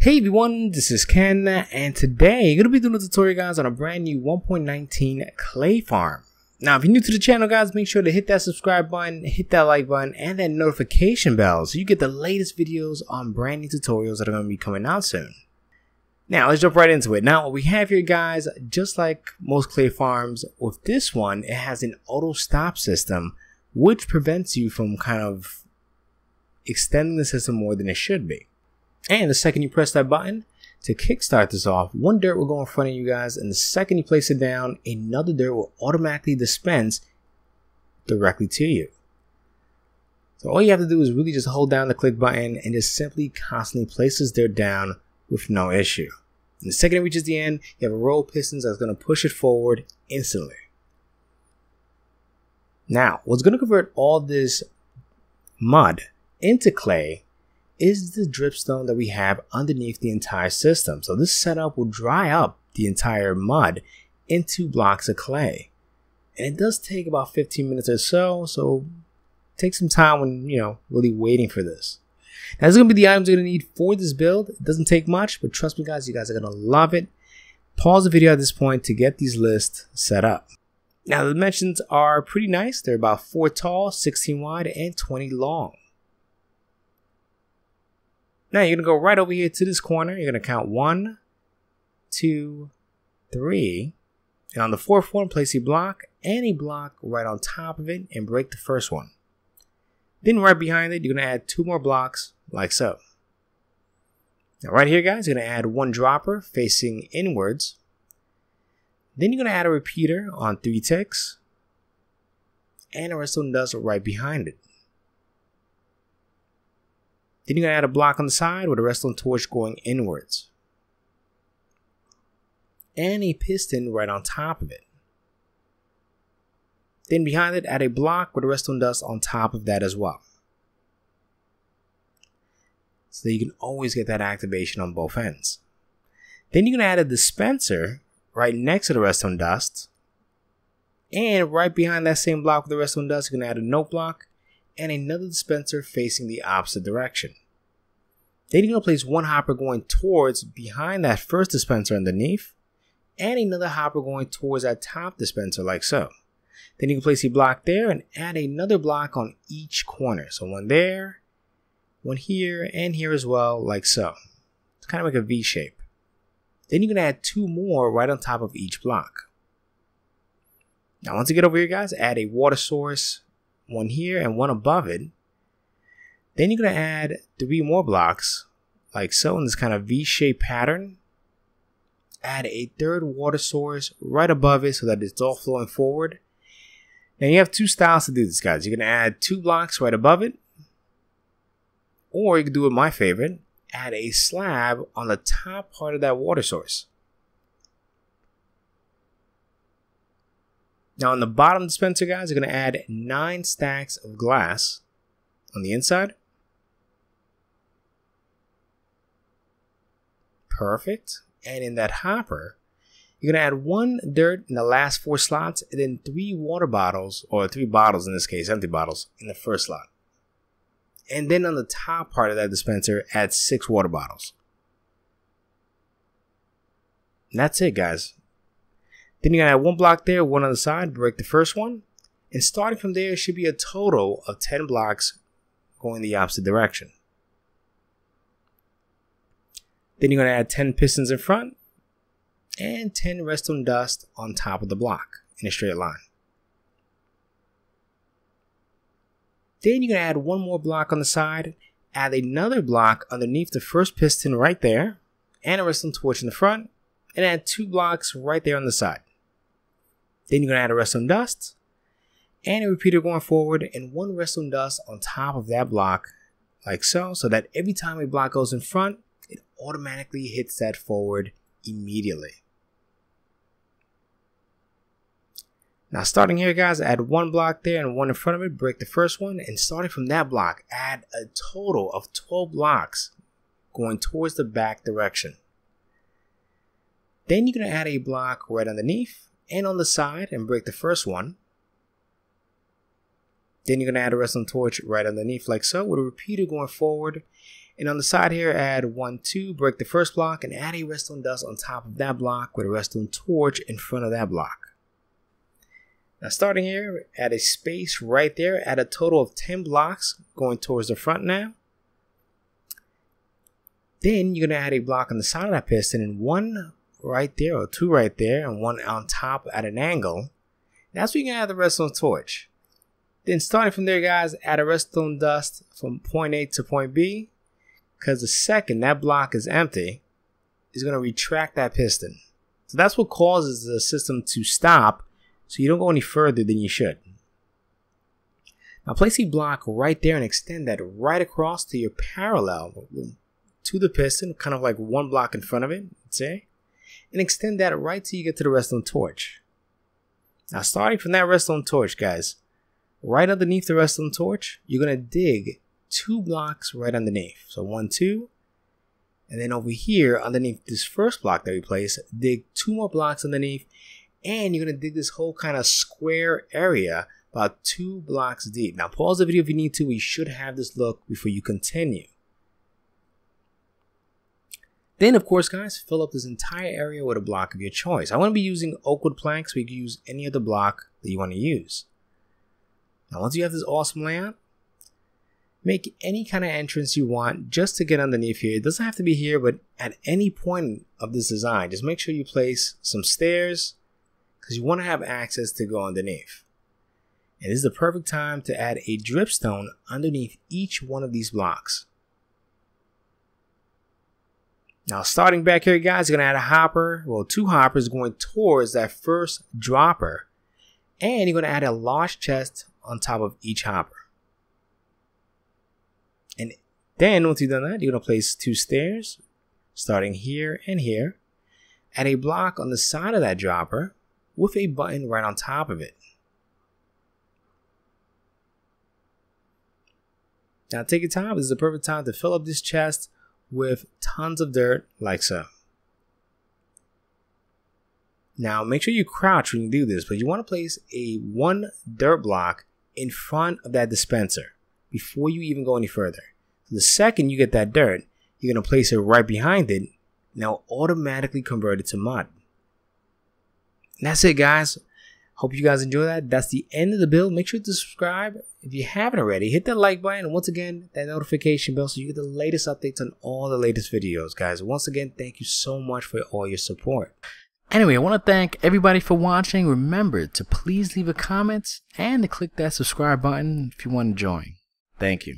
Hey everyone, this is Ken, and today I'm going to be doing a tutorial guys on a brand new 1.19 clay farm. Now if you're new to the channel guys, make sure to hit that subscribe button, hit that like button, and that notification bell so you get the latest videos on brand new tutorials that are going to be coming out soon. Now let's jump right into it. Now what we have here guys, just like most clay farms, with this one it has an auto stop system which prevents you from kind of extending the system more than it should be. And the second you press that button to kickstart this off, one dirt will go in front of you guys, and the second you place it down, another dirt will automatically dispense directly to you. So all you have to do is really just hold down the click button and just simply constantly place this dirt down with no issue. And the second it reaches the end, you have a row of pistons that's going to push it forward instantly. Now, what's going to convert all this mud into clay is the dripstone that we have underneath the entire system. So this setup will dry up the entire mud into blocks of clay. And it does take about 15 minutes or so take some time when, really waiting for this. Now, this is going to be the items you're going to need for this build. It doesn't take much, but trust me guys, you guys are going to love it. Pause the video at this point to get these lists set up. Now, the dimensions are pretty nice. They're about 4 tall, 16 wide, and 20 long. Now you're going to go right over here to this corner. You're going to count 1, 2, 3. And on the fourth one, place a block and a block right on top of it and break the first one. Then right behind it, you're going to add 2 more blocks like so. Now right here, guys, you're going to add 1 dropper facing inwards. Then you're going to add a repeater on 3 ticks and a redstone dust right behind it. Then you're going to add a block on the side with a redstone torch going inwards. And a piston right on top of it. Then behind it, add a block with a redstone dust on top of that as well. So that you can always get that activation on both ends. Then you're going to add a dispenser right next to the redstone dust. And right behind that same block with the redstone dust, you're going to add a note block and another dispenser facing the opposite direction. Then you're going to place 1 hopper going towards behind that first dispenser underneath, and another hopper going towards that top dispenser like so. Then you can place a block there and add another block on each corner. So 1 there, 1 here, and here as well like so. It's kind of like a V shape. Then you're going to add 2 more right on top of each block. Now once you get over here guys, add a water source, 1 here and 1 above it. Then you're going to add 3 more blocks like so in this kind of V-shaped pattern. Add a 3rd water source right above it so that it's all flowing forward. Now you have 2 styles to do this guys. You're going to add 2 blocks right above it. Or you can do it my favorite. Add a slab on the top part of that water source. Now on the bottom dispenser guys, you're going to add 9 stacks of glass on the inside. Perfect. And in that hopper, you're going to add 1 dirt in the last 4 slots and then 3 water bottles, or 3 bottles in this case, empty bottles, in the first slot. And then on the top part of that dispenser, add 6 water bottles. And that's it guys. Then you're going to add 1 block there, 1 on the side, break the first one. And starting from there, should be a total of 10 blocks going the opposite direction. Then you're going to add 10 pistons in front and 10 redstone dust on top of the block in a straight line. Then you're going to add 1 more block on the side, add another block underneath the first piston right there, and a redstone torch in the front, and add 2 blocks right there on the side. Then you're going to add a redstone dust and a repeater going forward and 1 redstone dust on top of that block like so that every time a block goes in front, it automatically hits that forward immediately. Now starting here guys, add 1 block there and 1 in front of it, break the first one, and starting from that block, add a total of 12 blocks going towards the back direction. Then you're going to add a block right underneath and on the side and break the first one. Then you're going to add a redstone torch right underneath like so with a repeater going forward And on the side here, add 1, 2, break the first block, and add a redstone dust on top of that block with a redstone torch in front of that block. Now starting here, add a space right there, add a total of 10 blocks going towards the front now. Then you're going to add a block on the side of that piston and 1 right there, or 2 right there, and 1 on top at an angle. That's where you're going to add the redstone torch. Then starting from there, guys, add a redstone dust from point A to point B, because the second that block is empty, it's going to retract that piston. So that's what causes the system to stop, so you don't go any further than you should. Now place a block right there and extend that right across to your parallel to the piston, kind of like 1 block in front of it, let's say, and extend that right till you get to the redstone torch. Now starting from that redstone torch, guys, right underneath the redstone torch, you're going to dig 2 blocks right underneath. So 1, 2, and then over here underneath this first block that we placed, dig 2 more blocks underneath, and you're going to dig this whole kind of square area about 2 blocks deep. Now pause the video if you need to. We should have this look before you continue. Then of course, guys, fill up this entire area with a block of your choice. I want to be using oak wood planks, but you can use any other block that you want to use. Now once you have this awesome layout, make any kind of entrance you want just to get underneath here. It doesn't have to be here, but at any point of this design, just make sure you place some stairs, because you want to have access to go underneath. And this is the perfect time to add a dripstone underneath each one of these blocks. Now starting back here, guys, you're going to add a hopper, well 2 hoppers going towards that first dropper. And you're going to add a large chest on top of each hopper. And then once you've done that, you're going to place 2 stairs starting here and here. Add a block on the side of that dropper with a button right on top of it. Now take your time. This is the perfect time to fill up this chest with tons of dirt like so. Now make sure you crouch when you do this, but you want to place a 1 dirt block in front of that dispenser before you even go any further. So the second you get that dirt, you're going to place it right behind it. Now automatically convert it to mud. And that's it, guys. Hope you guys enjoy that. That's the end of the build. Make sure to subscribe if you haven't already. Hit that like button, and once again, that notification bell so you get the latest updates on all the latest videos, guys. Once again, thank you so much for all your support. Anyway, I want to thank everybody for watching. Remember to please leave a comment and to click that subscribe button if you want to join. Thank you.